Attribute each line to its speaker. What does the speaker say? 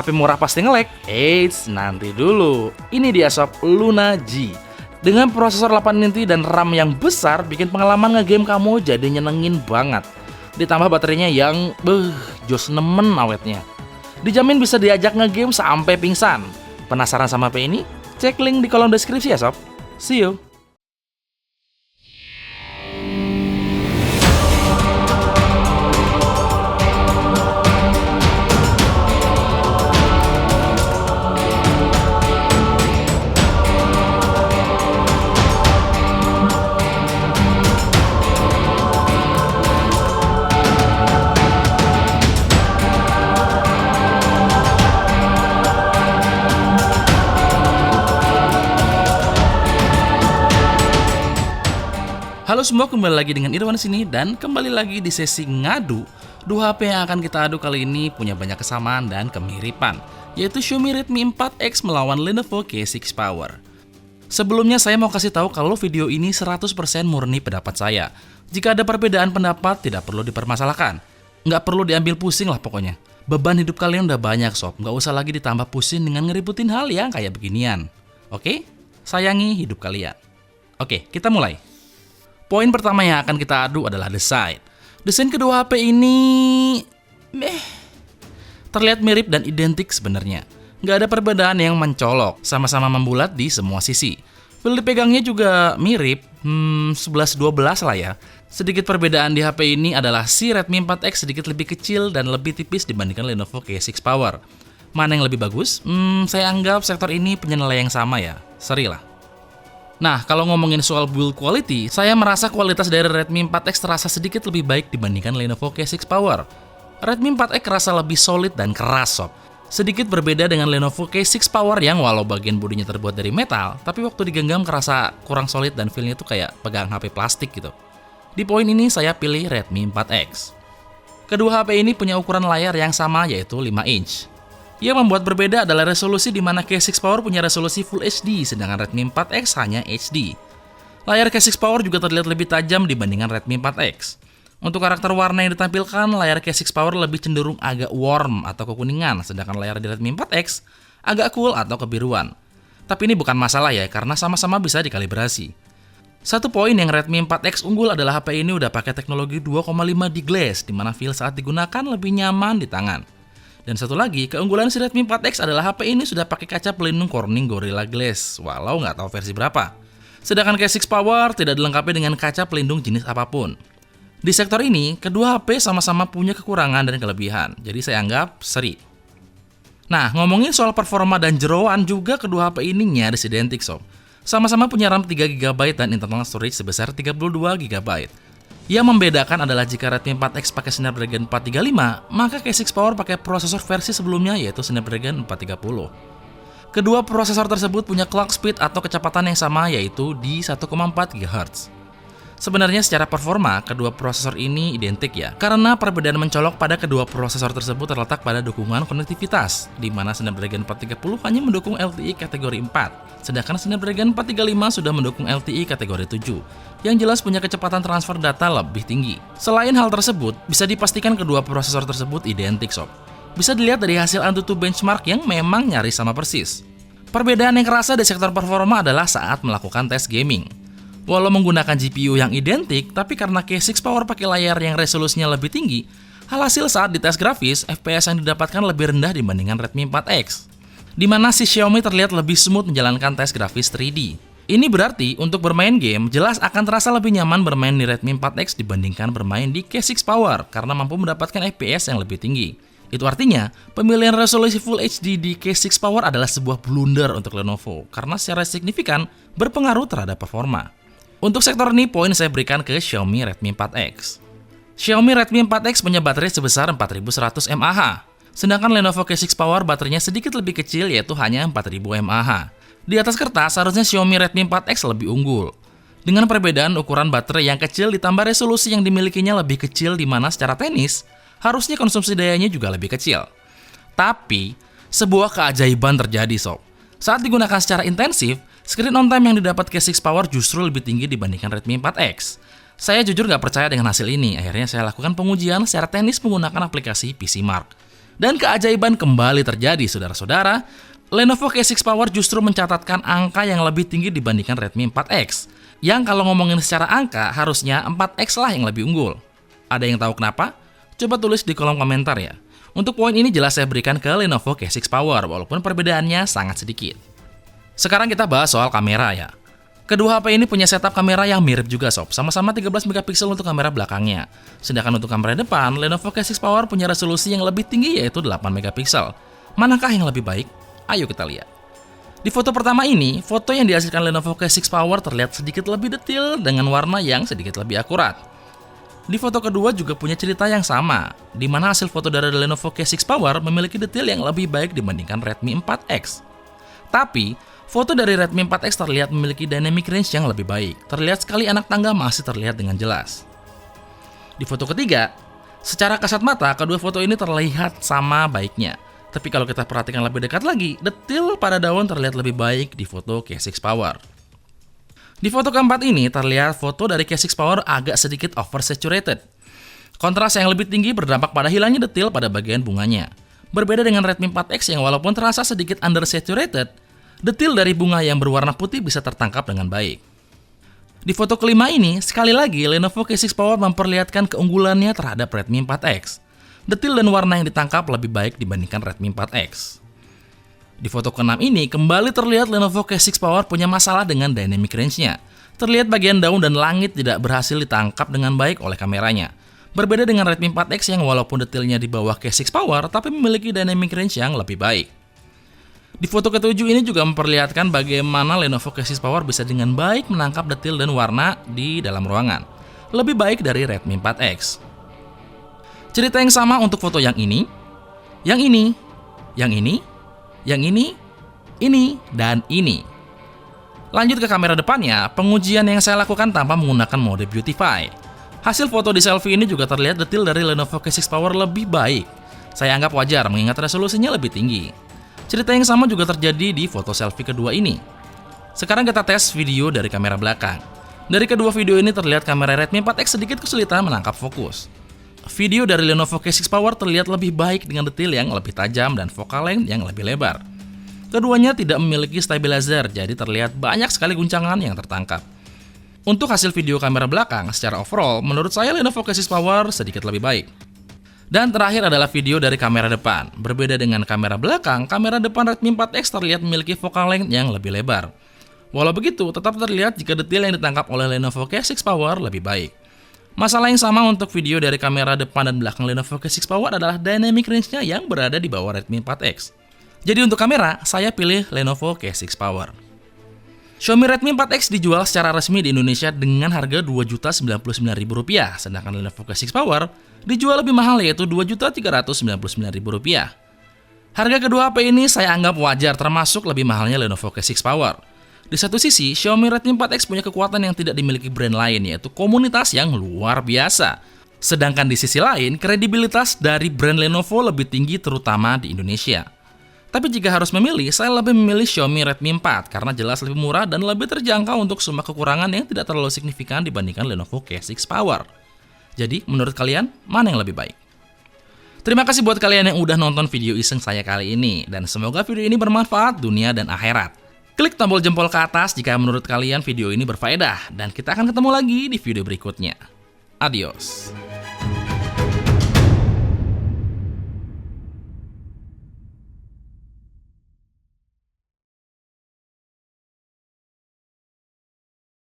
Speaker 1: HP murah pasti nge-lag? Eits, nanti dulu. Ini dia sob, Luna G. Dengan prosesor 8 inci dan RAM yang besar, bikin pengalaman nge-game kamu jadi nyenengin banget. Ditambah baterainya yang jos nemen awetnya. Dijamin bisa diajak nge-game sampai pingsan. Penasaran sama HP ini? Cek link di kolom deskripsi ya sob. See you. Halo semua, kembali lagi dengan Irwan sini dan kembali lagi di sesi ngadu. Dua HP yang akan kita adu kali ini punya banyak kesamaan dan kemiripan, yaitu Xiaomi Redmi 4X melawan Lenovo K6 Power. Sebelumnya saya mau kasih tahu kalau video ini 100% murni pendapat saya. Jika ada perbedaan pendapat tidak perlu dipermasalahkan. Nggak perlu diambil pusing lah pokoknya. Beban hidup kalian udah banyak sob, nggak usah lagi ditambah pusing dengan ngeributin hal yang kayak beginian. Oke? Sayangi hidup kalian. Oke, kita mulai. Poin pertama yang akan kita adu adalah desain. Desain kedua HP ini terlihat mirip dan identik sebenarnya. Nggak ada perbedaan yang mencolok, sama-sama membulat di semua sisi. Feel dipegangnya juga mirip, 11-12 lah ya. Sedikit perbedaan di HP ini adalah si Redmi 4X sedikit lebih kecil dan lebih tipis dibandingkan Lenovo K6 Power. Mana yang lebih bagus? Saya anggap sektor ini penilaian yang sama ya, seri lah. Nah, kalau ngomongin soal build quality, saya merasa kualitas dari Redmi 4X terasa sedikit lebih baik dibandingkan Lenovo K6 Power. Redmi 4X terasa lebih solid dan keras sob. Sedikit berbeda dengan Lenovo K6 Power yang walau bagian bodinya terbuat dari metal, tapi waktu digenggam kerasa kurang solid dan feel-nya tuh kayak pegang HP plastik gitu. Di poin ini saya pilih Redmi 4X. Kedua HP ini punya ukuran layar yang sama yaitu 5 inch. Yang membuat berbeda adalah resolusi di mana K6 Power punya resolusi Full HD, sedangkan Redmi 4X hanya HD. Layar K6 Power juga terlihat lebih tajam dibandingkan Redmi 4X. Untuk karakter warna yang ditampilkan, layar K6 Power lebih cenderung agak warm atau kekuningan, sedangkan layar di Redmi 4X agak cool atau kebiruan. Tapi ini bukan masalah ya, karena sama-sama bisa dikalibrasi. Satu poin yang Redmi 4X unggul adalah HP ini udah pakai teknologi 2,5D Glass, di mana feel saat digunakan lebih nyaman di tangan. Dan satu lagi, keunggulan si Redmi 4X adalah HP ini sudah pakai kaca pelindung Corning Gorilla Glass, walau nggak tahu versi berapa. Sedangkan K6 Power tidak dilengkapi dengan kaca pelindung jenis apapun. Di sektor ini, kedua HP sama-sama punya kekurangan dan kelebihan, jadi saya anggap seri. Nah, ngomongin soal performa dan jeroan juga kedua HP ini nyaris identik sob. Sama-sama punya RAM 3GB dan internal storage sebesar 32GB. Yang membedakan adalah jika Redmi 4X pakai Snapdragon 435, maka K6 Power pakai prosesor versi sebelumnya yaitu Snapdragon 430. Kedua prosesor tersebut punya clock speed atau kecepatan yang sama yaitu di 1,4 GHz. Sebenarnya secara performa, kedua prosesor ini identik ya, karena perbedaan mencolok pada kedua prosesor tersebut terletak pada dukungan konektivitas, di mana Snapdragon 430 hanya mendukung LTE kategori 4, sedangkan Snapdragon 435 sudah mendukung LTE kategori 7, yang jelas punya kecepatan transfer data lebih tinggi. Selain hal tersebut, bisa dipastikan kedua prosesor tersebut identik sob. Bisa dilihat dari hasil AnTuTu benchmark yang memang nyaris sama persis. Perbedaan yang kerasa di sektor performa adalah saat melakukan tes gaming. Walau menggunakan GPU yang identik, tapi karena K6 Power pakai layar yang resolusinya lebih tinggi, alhasil saat dites grafis, FPS yang didapatkan lebih rendah dibandingkan Redmi 4X. Di mana si Xiaomi terlihat lebih smooth menjalankan tes grafis 3D. Ini berarti untuk bermain game, jelas akan terasa lebih nyaman bermain di Redmi 4X dibandingkan bermain di K6 Power, karena mampu mendapatkan FPS yang lebih tinggi. Itu artinya, pemilihan resolusi Full HD di K6 Power adalah sebuah blunder untuk Lenovo, karena secara signifikan berpengaruh terhadap performa. Untuk sektor ini, poin saya berikan ke Xiaomi Redmi 4X. Xiaomi Redmi 4X punya baterai sebesar 4100 mAh, sedangkan Lenovo K6 Power baterainya sedikit lebih kecil yaitu hanya 4000 mAh. Di atas kertas, seharusnya Xiaomi Redmi 4X lebih unggul. Dengan perbedaan ukuran baterai yang kecil ditambah resolusi yang dimilikinya lebih kecil di mana secara teknis, harusnya konsumsi dayanya juga lebih kecil. Tapi, sebuah keajaiban terjadi sob. Saat digunakan secara intensif, screen on time yang didapat K6 Power justru lebih tinggi dibandingkan Redmi 4X. Saya jujur nggak percaya dengan hasil ini, akhirnya saya lakukan pengujian secara teknis menggunakan aplikasi PCMark. Dan keajaiban kembali terjadi, saudara-saudara. Lenovo K6 Power justru mencatatkan angka yang lebih tinggi dibandingkan Redmi 4X. Yang kalau ngomongin secara angka, harusnya 4X lah yang lebih unggul. Ada yang tahu kenapa? Coba tulis di kolom komentar ya. Untuk poin ini jelas saya berikan ke Lenovo K6 Power, walaupun perbedaannya sangat sedikit. Sekarang kita bahas soal kamera ya. Kedua HP ini punya setup kamera yang mirip juga sob, sama-sama 13 megapiksel untuk kamera belakangnya. Sedangkan untuk kamera depan, Lenovo K6 Power punya resolusi yang lebih tinggi yaitu 8 megapiksel. Manakah yang lebih baik? Ayo kita lihat. Di foto pertama ini, foto yang dihasilkan Lenovo K6 Power terlihat sedikit lebih detail dengan warna yang sedikit lebih akurat. Di foto kedua juga punya cerita yang sama, di mana hasil foto dari Lenovo K6 Power memiliki detail yang lebih baik dibandingkan Redmi 4X. Tapi, foto dari Redmi 4X terlihat memiliki dynamic range yang lebih baik. Terlihat sekali anak tangga masih terlihat dengan jelas. Di foto ketiga, secara kasat mata, kedua foto ini terlihat sama baiknya. Tapi kalau kita perhatikan lebih dekat lagi, detail pada daun terlihat lebih baik di foto K6 Power. Di foto keempat ini, terlihat foto dari K6 Power agak sedikit oversaturated. Kontras yang lebih tinggi berdampak pada hilangnya detail pada bagian bunganya. Berbeda dengan Redmi 4X yang walaupun terasa sedikit undersaturated, detail dari bunga yang berwarna putih bisa tertangkap dengan baik. Di foto kelima ini, sekali lagi Lenovo K6 Power memperlihatkan keunggulannya terhadap Redmi 4X. Detail dan warna yang ditangkap lebih baik dibandingkan Redmi 4X. Di foto ke-6 ini, kembali terlihat Lenovo K6 Power punya masalah dengan dynamic range-nya. Terlihat bagian daun dan langit tidak berhasil ditangkap dengan baik oleh kameranya. Berbeda dengan Redmi 4X yang walaupun detailnya di bawah K6 Power, tapi memiliki dynamic range yang lebih baik. Di foto ke-7 ini juga memperlihatkan bagaimana Lenovo K6 Power bisa dengan baik menangkap detail dan warna di dalam ruangan. Lebih baik dari Redmi 4X. Cerita yang sama untuk foto yang ini, yang ini, yang ini, yang ini, dan ini. Lanjut ke kamera depannya, pengujian yang saya lakukan tanpa menggunakan mode Beautify. Hasil foto di selfie ini juga terlihat detail dari Lenovo K6 Power lebih baik. Saya anggap wajar mengingat resolusinya lebih tinggi. Cerita yang sama juga terjadi di foto selfie kedua ini. Sekarang kita tes video dari kamera belakang. Dari kedua video ini terlihat kamera Redmi 4X sedikit kesulitan menangkap fokus. Video dari Lenovo K6 Power terlihat lebih baik dengan detail yang lebih tajam dan focal length yang lebih lebar. Keduanya tidak memiliki stabilizer, jadi terlihat banyak sekali guncangan yang tertangkap. Untuk hasil video kamera belakang, secara overall, menurut saya Lenovo K6 Power sedikit lebih baik. Dan terakhir adalah video dari kamera depan. Berbeda dengan kamera belakang, kamera depan Redmi 4X terlihat memiliki focal length yang lebih lebar. Walau begitu, tetap terlihat jika detail yang ditangkap oleh Lenovo K6 Power lebih baik. Masalah yang sama untuk video dari kamera depan dan belakang Lenovo K6 Power adalah dynamic range-nya yang berada di bawah Redmi 4X. Jadi untuk kamera, saya pilih Lenovo K6 Power. Xiaomi Redmi 4X dijual secara resmi di Indonesia dengan harga Rp2.099.000, sedangkan Lenovo K6 Power dijual lebih mahal yaitu Rp2.399.000. Harga kedua HP ini saya anggap wajar termasuk lebih mahalnya Lenovo K6 Power. Di satu sisi, Xiaomi Redmi 4X punya kekuatan yang tidak dimiliki brand lain, yaitu komunitas yang luar biasa. Sedangkan di sisi lain, kredibilitas dari brand Lenovo lebih tinggi terutama di Indonesia. Tapi jika harus memilih, saya lebih memilih Xiaomi Redmi 4 karena jelas lebih murah dan lebih terjangkau untuk semua kekurangan yang tidak terlalu signifikan dibandingkan Lenovo K6 Power. Jadi, menurut kalian, mana yang lebih baik? Terima kasih buat kalian yang udah nonton video iseng saya kali ini, dan semoga video ini bermanfaat dunia dan akhirat. Klik tombol jempol ke atas jika menurut kalian video ini berfaedah, dan kita akan ketemu lagi di video berikutnya. Adios.